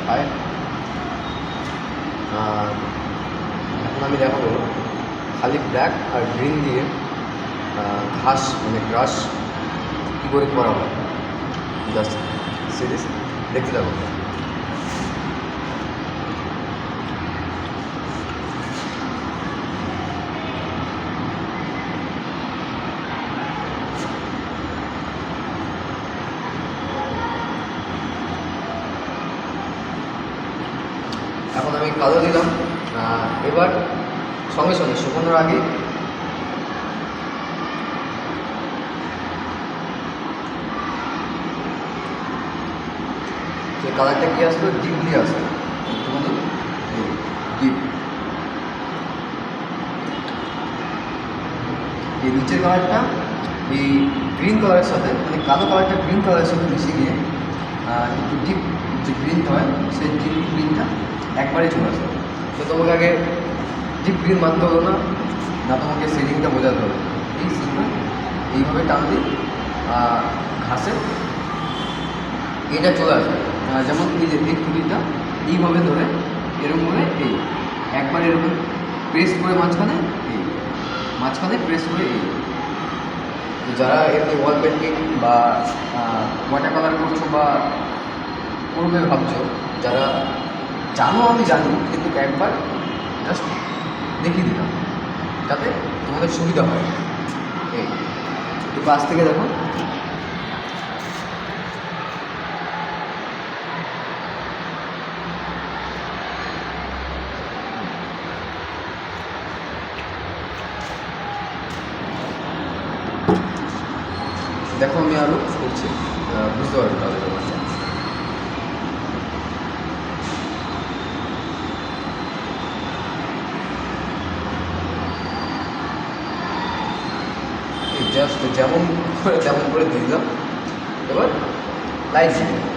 High. এখন আমি দেখাবো খালি ব্ল্যাক আর গ্রিন দিয়ে ঘাস মানে গ্রাস কী করে করা হয়। জাস্ট সিরিজ দেখতে থাকো। এখন আমি কালো দিলাম। এবার সঙ্গে সঙ্গে শুকানোর আগে যে কালারটা কী আসলো, ডিপলি আসলো, একটুখানি ডিপ। এই নিচের কালারটা এই গ্রিন কালারের সাথে মানে কালো কালারটা গ্রিন কালারের সাথে মিশে গিয়ে একটু ডিপ যে গ্রিন হয় সেই ডিপ গ্রিনটা একবারেই চলে আসবে। তো তোমাকে আগে ডিপ গ্রিন মানতে হলো না, না তোমাকে শেডিংটা বোঝাতে হবে। এই সিনটা এইভাবে টানলে ঘাসে এটা চলে আসবে। যেমন এই যে এই তুলিটা এইভাবে ধরে এরকম করে এই একবার এরকম প্রেস করে মাঝখানে প্রেস করে এই। তো যারা এমনি ওয়াল পেন্টিং বা ওয়াটার কালার করছো বা করবে ভাবছো, যারা জানো আমি জানি, কিন্তু একবার জাস্ট দেখিয়ে দিলাম যাতে তোমাদের সুবিধা হয়। এই একটু কাছ থেকে দেখো। দেখো আমি আরও করছি, বুঝতে পারবে তাদের ব্যাপারটা। জাস্ট যেমন করে তেমন করে দিয়ে দিলাম। এবার লাইট দিয়ে দিলাম।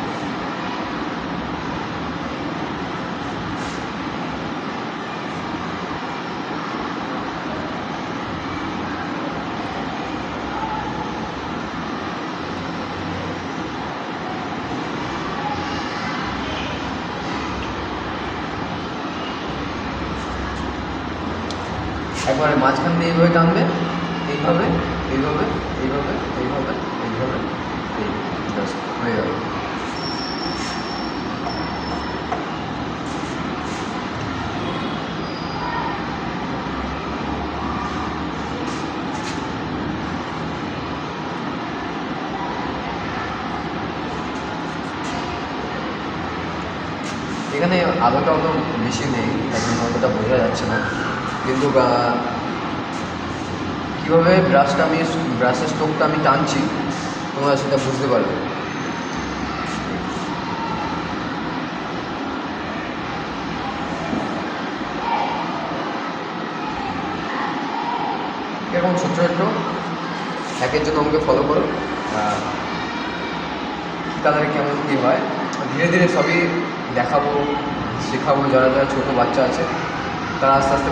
একবারে মাঝখান দিয়ে এইভাবে টানবে, এইভাবে এইভাবে এইভাবে এইভাবে এইভাবে এই জাস্ট হয়ে যাবে। এখানে আলোটা অত বেশি নেই, তাই জন্য অতটা বোঝা যাচ্ছে না, কিন্তু কীভাবে ব্রাশের স্ট্রোকটা আমি টানছি তোমরা সেটা বুঝতে পারবে। এরকম ছোট্ট ছোট্ট একের জন্য আমাকে ফলো করো। কী কালারে কেমন কী হয় ধীরে ধীরে সবই দেখাবো, শেখাবো। যারা যারা ছোটো বাচ্চা আছে তারা আস্তে আস্তে